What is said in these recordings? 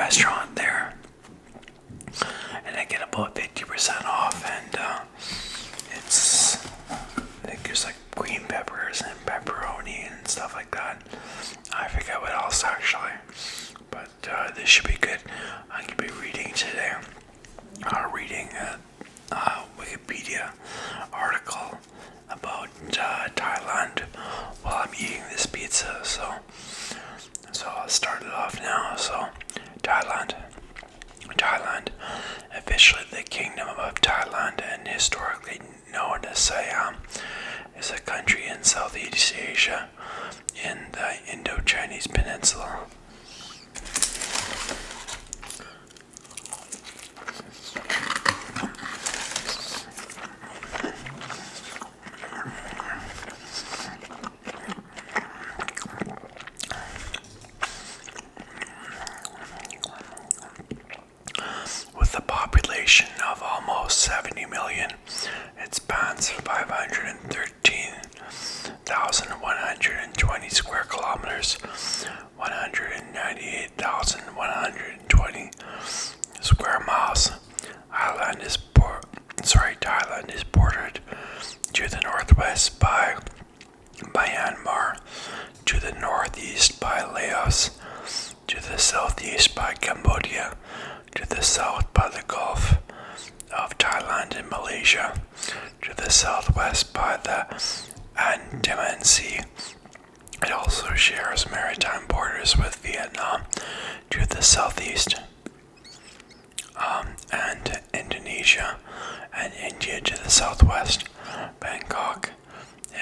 restaurant there, and I get about 50% off, and it's, I think there's like green peppers and pepperoni and stuff like that. I forget what else actually, but this should be good. I'm going to be reading today, reading a Wikipedia article about Thailand while I'm eating this pizza, so I'll start it off now. So Thailand, officially the Kingdom of Thailand and historically known as Siam, is a country in Southeast Asia in the Indo-Chinese Peninsula. With a population of almost 70 million, it spans 513,120 square kilometers, 198,120 square miles. Thailand is bordered to the northwest by Myanmar, to the northeast by Laos, to the southeast by Cambodia, to the south by the Gulf of Thailand and Malaysia, to the southwest by the Andaman Sea. It also shares maritime borders with Vietnam to the southeast, and Indonesia and India to the southwest. Bangkok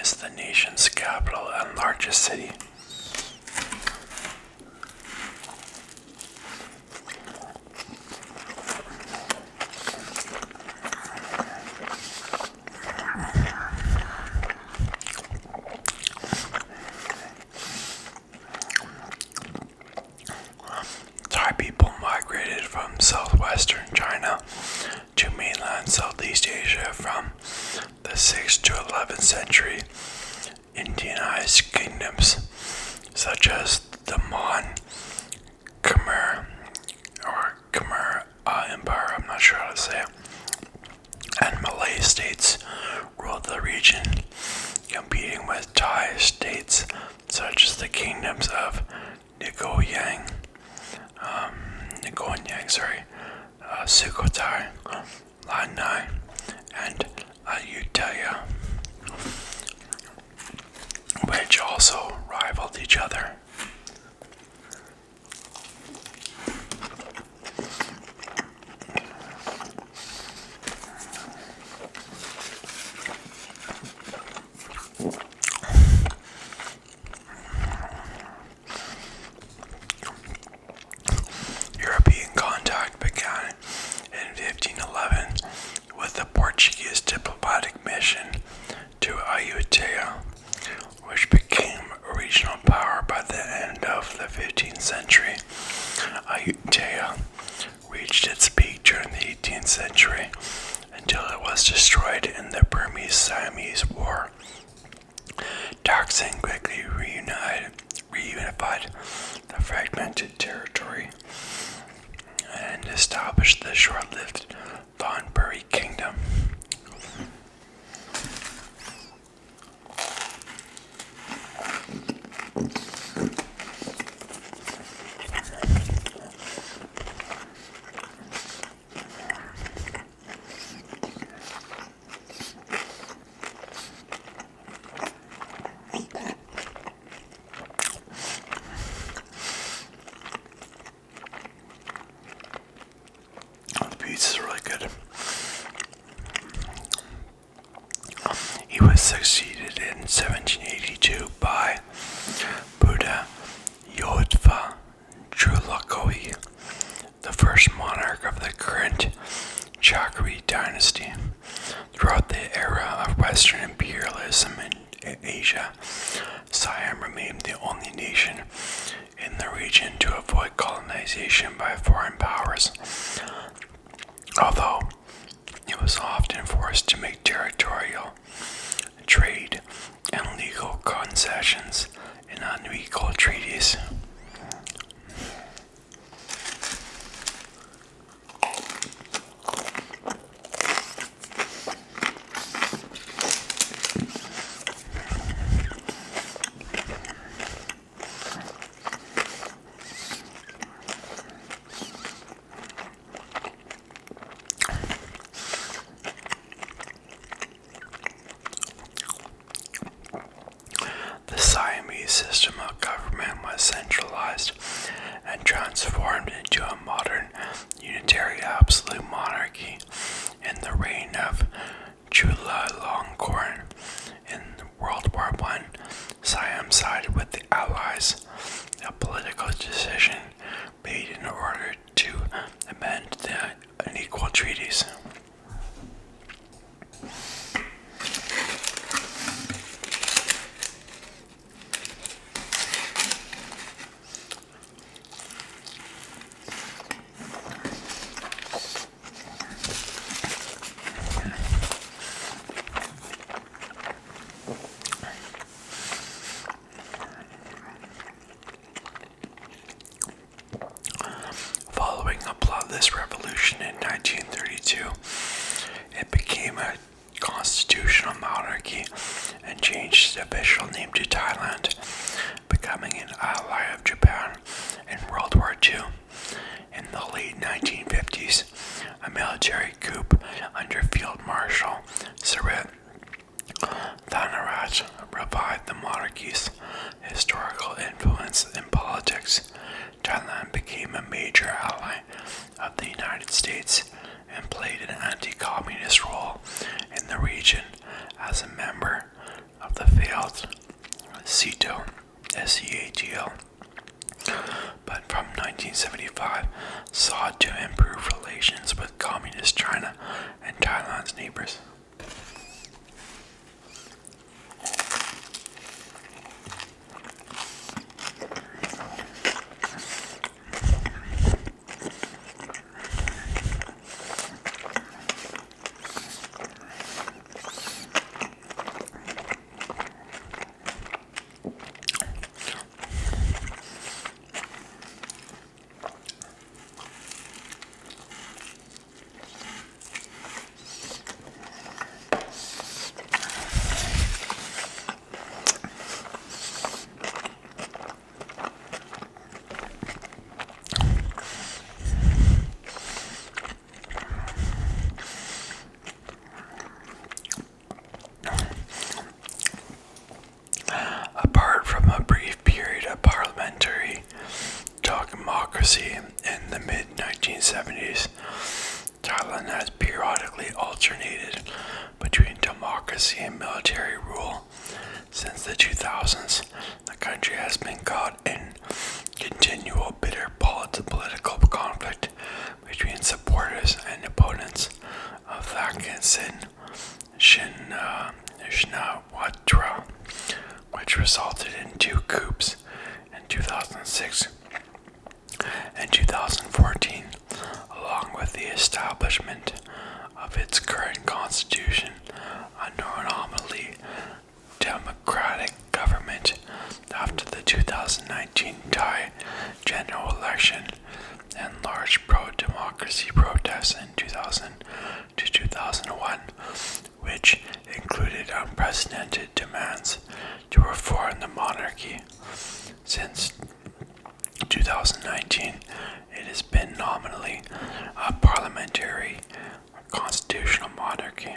is the nation's capital and largest city. Thai people migrated from southwestern China to mainland Southeast Asia from the 6th to 11th century. Indianized kingdoms such as the Mon, Khmer Empire, I'm not sure how to say it, and Malay states ruled the region, competing with Thai states such as the kingdoms of Sukhothai, Lanai, and Ayutthaya, which also rivaled each other. European contact began in 1511 with the Portuguese diplomatic mission to Ayutthaya, which became a regional power by the end of the 15th century. Ayutthaya reached its peak during the 18th century until it was destroyed in the Burmese-Siamese War. Taksin quickly reunified the fragmented territory and established the short-lived Thonburi Kingdom. The pizza is really good. He was succeeded in 1782 by Buddha Yodfa Drulakoi, the first monarch of the current Chakri dynasty. Throughout the era of Western imperialism in Asia, Siam remained the only nation in the region to avoid colonization by foreign powers, although it was often forced to make territorial, trade, and legal concessions in unequal treaties. monarchy in the reign of Chulalongkorn. In World War I, Siam sided with the Allies, a political decision made in order to amend the unequal treaties. Following a bloodless revolution in 1932, it became a constitutional monarchy and changed its official name to Thailand, becoming an ally of Japan in World War II. In the late 1950s, a military coup under Field Marshal Sarit Thanarat revived the monarchy's historical influence in politics. Thailand became a major ally of the United States and played an anti-communist role in the region as a member of the failed SEATO, SEATL, but from 1975 sought to improve relations with communist China and Thailand's neighbors. Apart from a brief period of parliamentary democracy in the mid-1970s, Thailand has periodically alternated between democracy and military rule. Since the 2000s, the country has been caught in continual bitter political conflict between supporters and opponents of Thaksin Shinawatra, which resulted in two coups in 2006 and 2014, along with the establishment of its current constitution, a nominally democratic government after the 2019 Thai general election and large pro-democracy protests in 2000 to 2001, which included unprecedented demands to reform the monarchy. Since 2019, it has been nominally a parliamentary constitutional monarchy.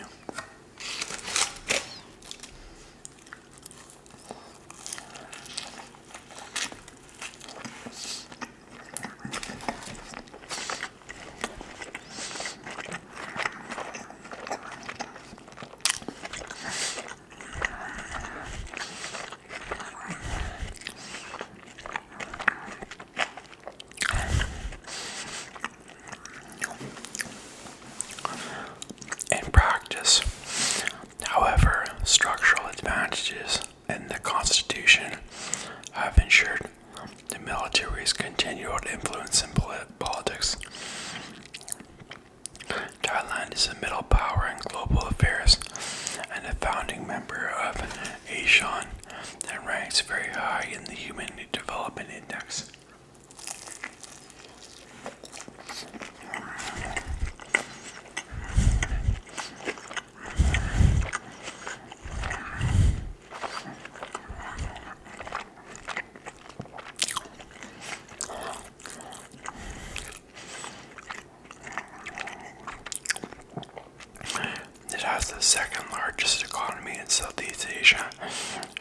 However, structural advantages in the Constitution have ensured the military's continued influence in politics. Thailand is a middle power in global affairs and a founding member of ASEAN and ranks very high in the Human Development Index. It has the second largest economy in Southeast Asia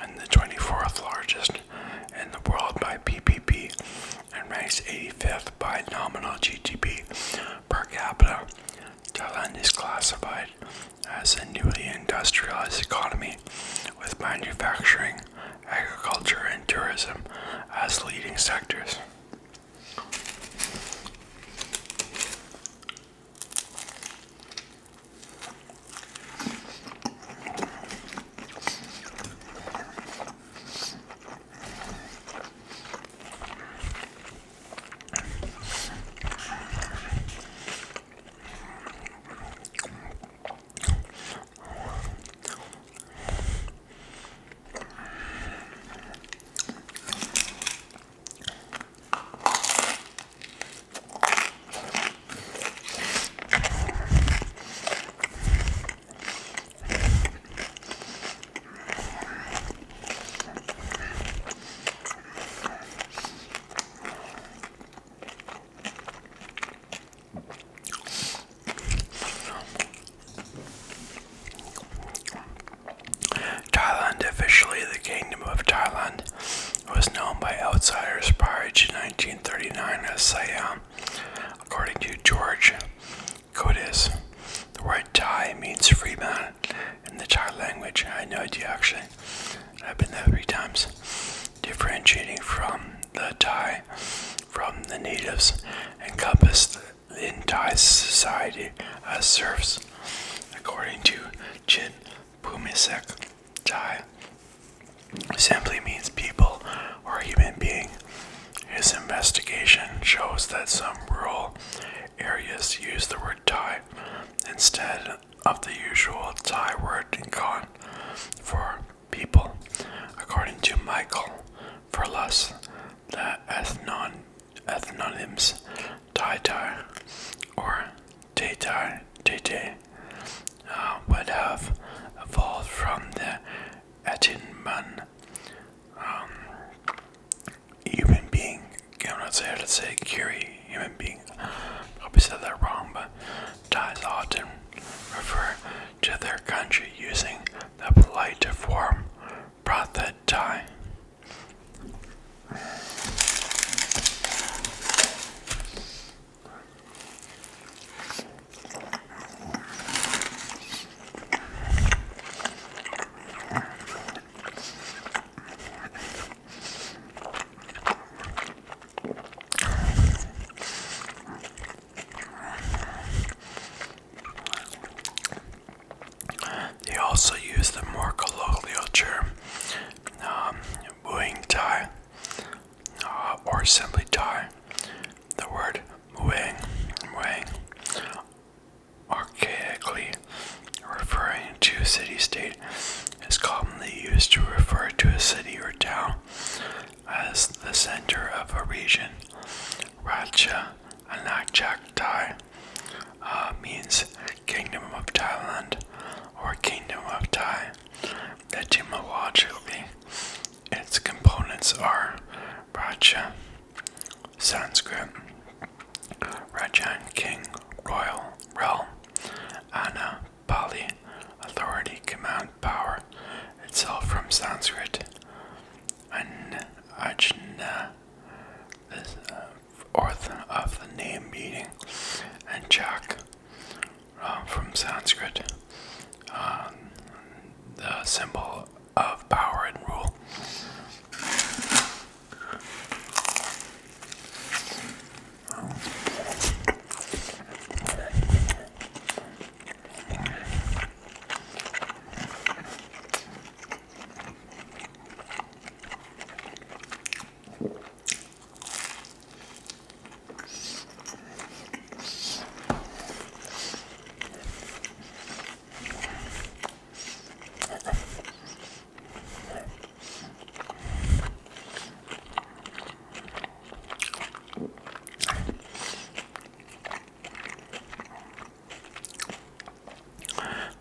and the 24th largest in the world by PPP and ranks 85th by nominal GDP per capita. Thailand classified as a newly industrialized economy with manufacturing, agriculture, and tourism as leading sectors. Thailand, officially the Kingdom of Thailand, was known by outsiders prior to 1939 as Siam. According to George Codis, the word Thai means free man in the Thai language. I had no idea actually. I've been there 3 times. Differentiating from the Thai from the natives encompassed in Thai society as serfs. According to Chit Pumisek, Thai simply means people or human being. His investigation shows that some rural areas use the word Thai instead of the usual Thai word Khan for people. According to Michael Furless, the ethnonyms Tai Tai or Tay Tai Tay would have evolved from the Etymon human being. I'm not sure how to say Kiri, human being. Probably said that wrong, but Thais often refer to their country using the polite form Prathat Thai. They also use the more colloquial term Muang Thai or simply Thai. The word Muang archaically referring to city-state is commonly used to refer to a city or town as the center of a region. Raja Anakchak Thai means Kingdom of Thailand or Kingdom of Thai. Etymologically, its components are Raja, Sanskrit, Rajan, king, royal, realm, Ana, Pali, authority, command, power, itself from Sanskrit, and Ajna, of the name meaning, and Chak from Sanskrit, the symbol of power and rule.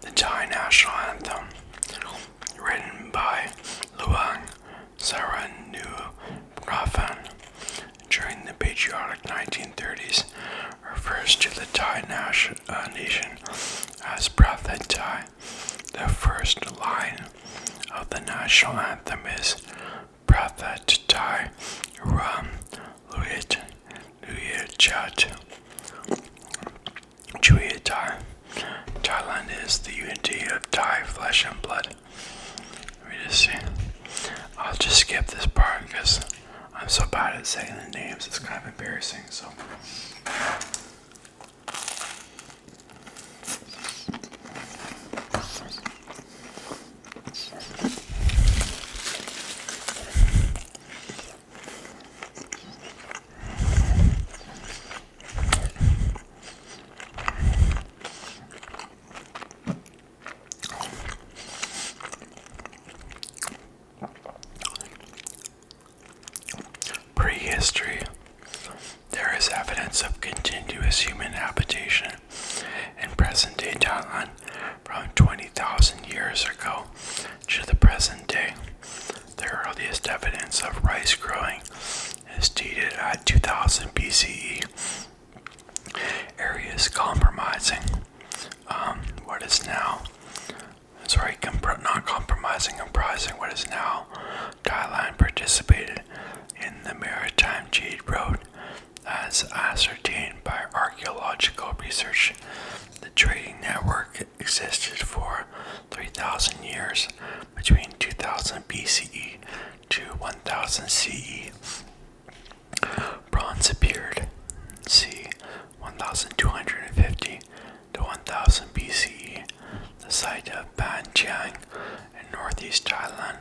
The Thai national anthem, written by Luang Saranugrafen during the patriotic 1930s, refers to the Thai nation as Prathat Thai. The first line of the national anthem is Prathat Thai Ram Luyat Luyat Chat Chuya Thai. Thai flesh and blood. Let me just see. I'll just skip this part because I'm so bad at saying the names. It's kind of embarrassing. So. Prehistory. There is evidence of continuous human habitation in present-day Thailand from 20,000 years ago to the present day. The earliest evidence of rice growing is dated at 2000 BCE. Areas comprising what is now what is now Thailand participated in the Maritime Jade Road as ascertained by archaeological research. The trading network existed for 3,000 years between 2000 BCE to 1000 CE. Bronze appeared c. 1250 to 1000 BCE. The site of Ban Chiang in northeast Thailand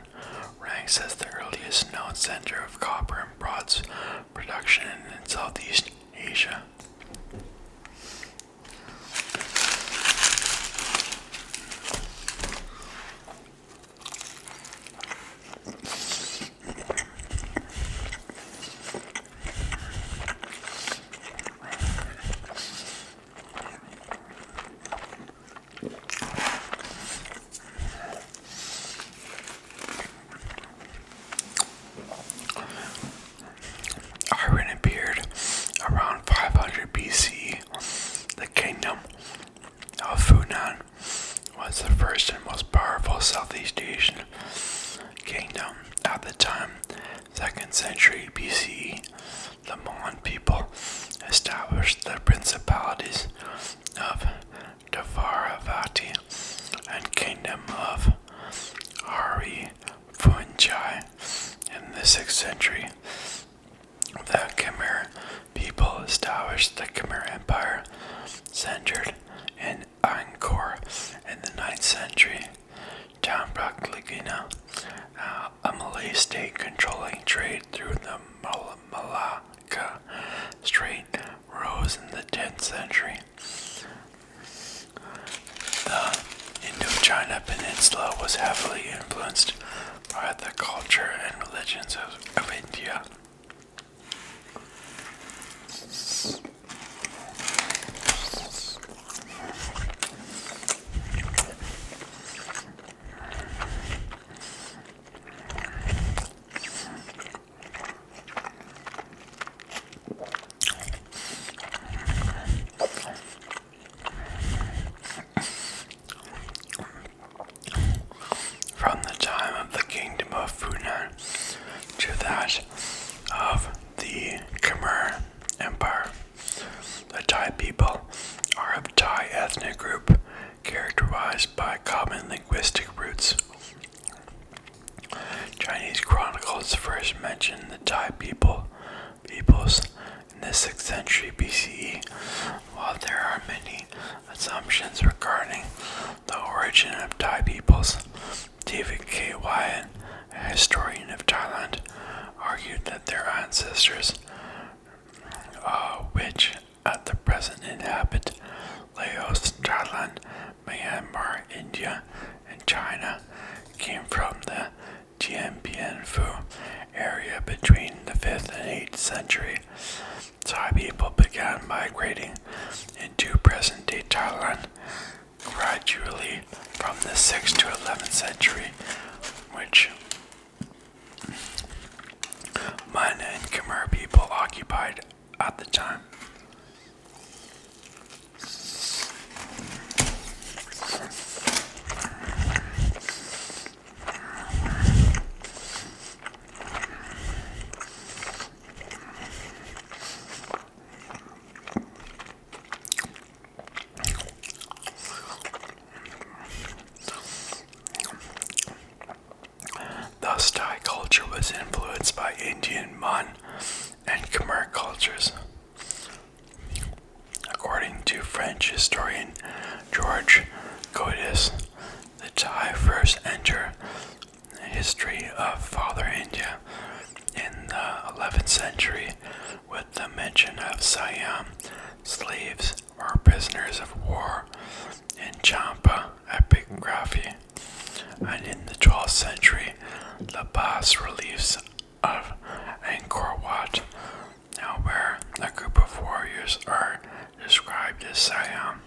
ranks as the earliest known center of copper and bronze production in Southeast Asia. Iron appeared around 500 BCE. The kingdom of Funan was the first and most powerful Southeast Asian kingdom at the time. 2nd century BCE, the Mon people established the principalities of Dvaravati and kingdom of Hari Funchai in the 6th century. The Khmer people established the Khmer Empire, centered in Angkor in the 9th century. Tambak Lagina, a Malay state controlling trade through the Malacca Strait, rose in the 10th century. The Indochina Peninsula was heavily influenced by the culture and religions of India. From the time of the kingdom of Funan to that of the Khmer Empire, the Thai people are a Thai ethnic group characterized by common linguistic roots. Chinese chronicles first mention the Thai peoples in the 6th century BCE. While there are many assumptions regarding the origin of Thai peoples, David K. Wyatt, a historian of Thailand, argued that their ancestors, which at the present inhabit Laos, Thailand, Myanmar, India, and China, came from the Dien Bien Phu area between the 5th and 8th century. Thai people began migrating into present-day Thailand gradually from the 6th to 11th century, which Mon and Khmer people occupied at the time. was influenced by Indian, Mon, and Khmer cultures. According to French historian Georges Godis, the Thai first enter the history of Father India in the 11th century with the mention of Siam slaves or prisoners of war in Champa epigraphy, and in the 12th century the bas reliefs of Angkor Wat, now where a group of warriors are described as Siam.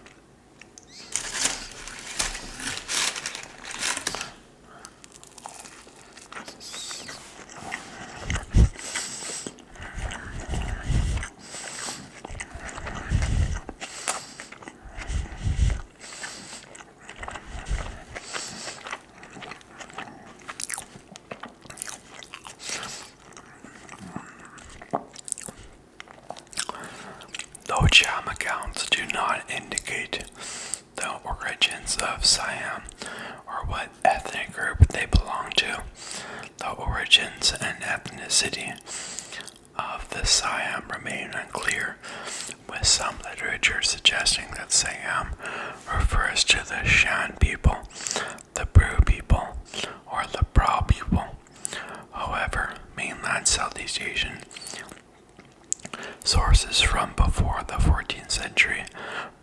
Though Cham accounts do not indicate the origins of Siam or what ethnic group they belong to, the origins and ethnicity of the Siam remain unclear, with some literature suggesting that Siam refers to the Shan people, the Bru people, or the Brau people. However, mainland Southeast Asian sources from before the 14th century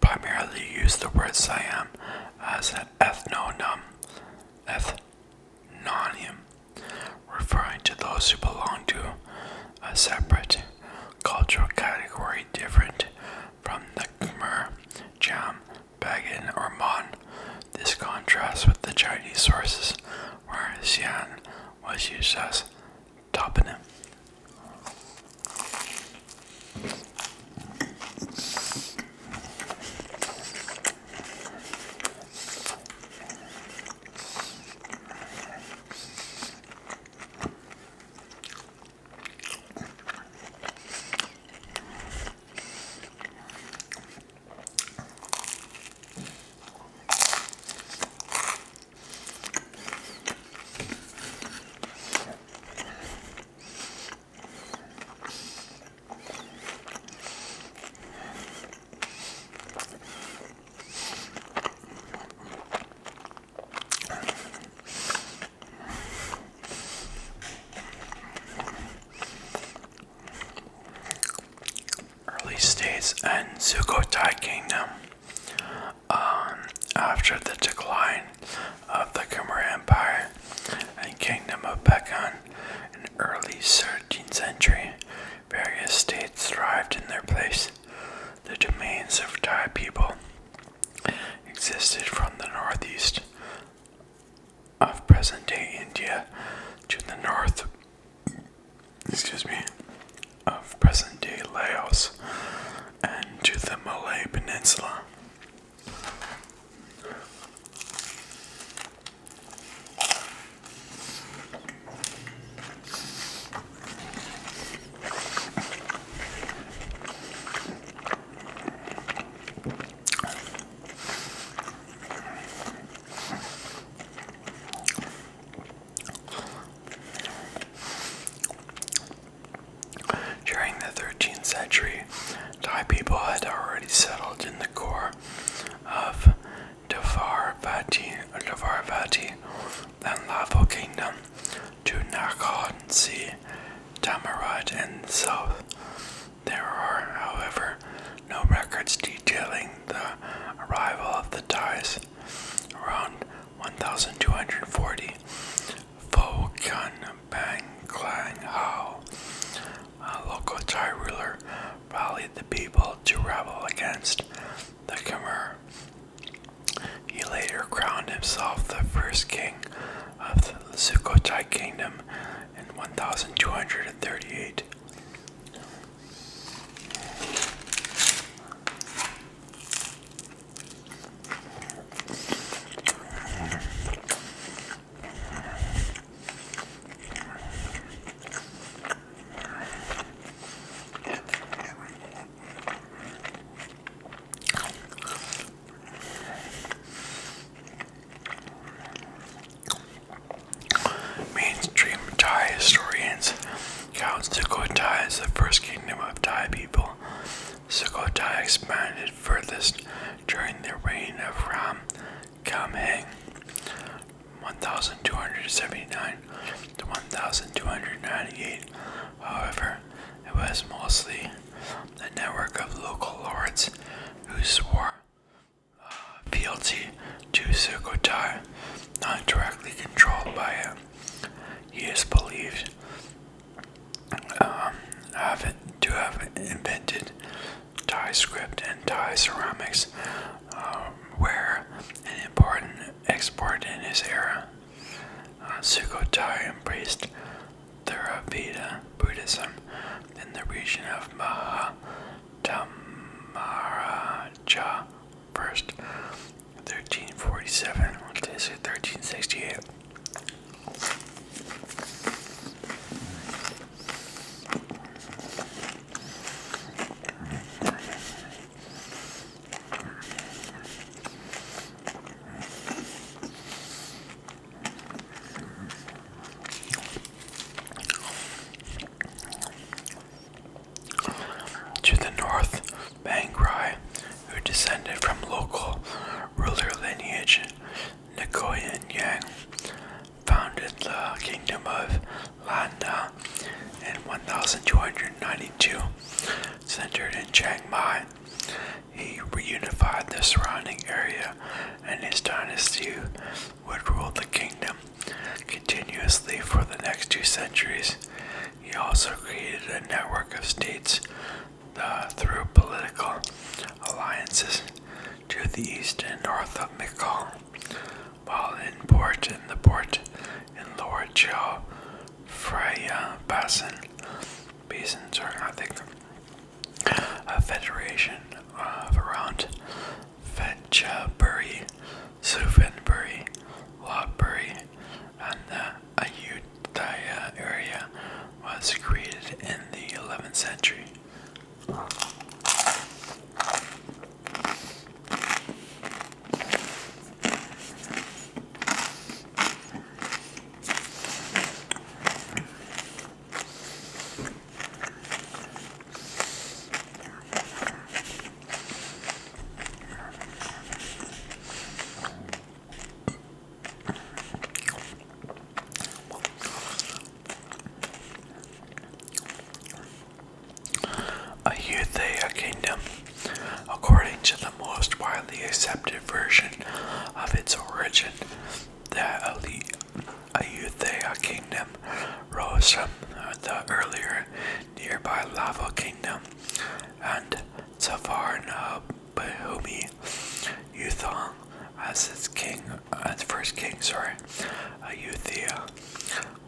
primarily use the word Siam as an ethnonym, referring to those who belong to a separate cultural category different from the Khmer, Cham, Bagan, or Mon. This contrasts with the Chinese sources where Xian was used as toponym. States and Sukhothai Kingdom. After the decline of the Khmer Empire and Kingdom of Bagan in early 13th century, various states thrived in their place. The domains of Thai people existed from the northeast of present-day India to the north, of present-day Laos and to the Malay Peninsula. During the 13th century, Thai people had already settled in the core of Dvarvati and Lavo Kingdom to Nakhon Si Thammarat in the south. There are, however, no records detailing the arrival of the Thais. Around 1240, Pho Khan Bang Klang Hao, a local Thai ruler, rallied the people to rebel against the Khmer. He later crowned himself the first king of the Sukhothai Kingdom in 1238. Mainstream Thai historians 1279 to 1298. However, it was mostly a network of local lords who swore fealty to Sukhothai, not directly controlled by him. He is believed to have invented Thai script and Thai ceramics, were an important export in his era. Sukhothai embraced Theravada Buddhism in the region of Mahamaraja first, 1347 to 1368. To the north, Bangrai, who descended from local ruler lineage Nagoyan Yang, founded the kingdom of Landa in 1292, centered in Chiang Mai. He reunified the surrounding area, and his dynasty would rule the kingdom continuously for the next 2 centuries. He also created a network of states through political alliances to the east and north of Mekong, while in the port in Lower Chao Phraya basins are, I think, a federation of around Phetchaburi, Suphanburi, Lopburi, and the Ayutthaya area was created in the 11th century. Ayutthaya Kingdom, according to the most widely accepted version of its origin, the Ayutthaya Kingdom rose from the earlier nearby Lava Kingdom, and Savarnabhumi Yuthong as its first king. Ayutthaya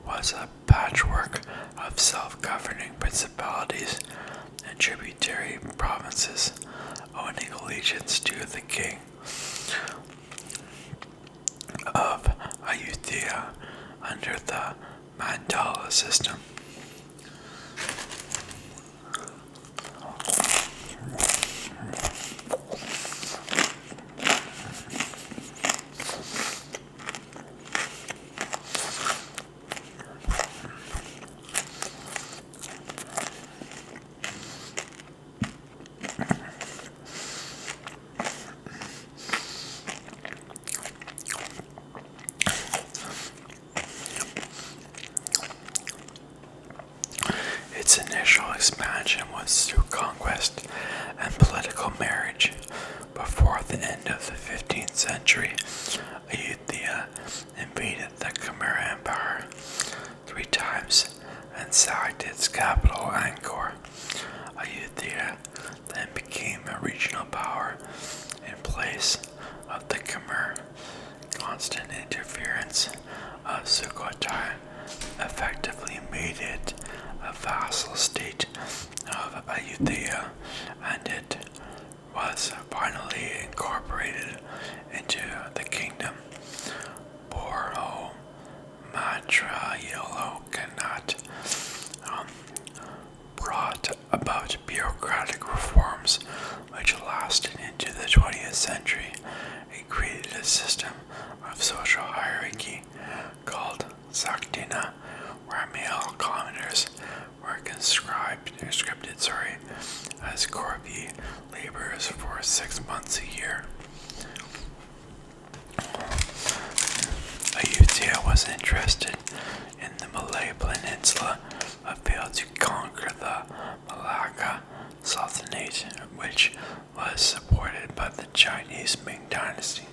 was a patchwork of self-governing principalities and tributary provinces owning allegiance to the king of Ayutthaya under the Mandala system. Its initial expansion was through conquest and political marriage. Before the end of the 15th century, Ayutthaya invaded the Khmer Empire 3 times and sacked its capital, Angkor. Ayutthaya then became a regional power in place of the Khmer. Constant interference of Sukhothai effectively made it a vassal state of Ayutthaya, and it was finally incorporated into the kingdom. Boro Matrayalokanat brought about bureaucratic reforms which lasted into the 20th century. It created a system of social hierarchy called Saktina, where male commoners were conscripted as corvée laborers for 6 months a year. Ayutthaya was interested in the Malay Peninsula but failed to conquer the Malacca Sultanate, which was supported by the Chinese Ming Dynasty.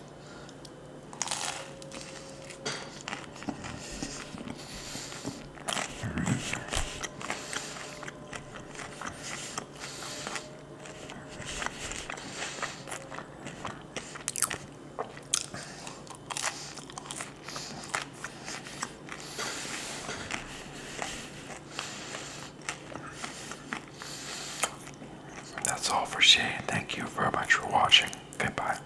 That's all for today. Thank you very much for watching. Goodbye.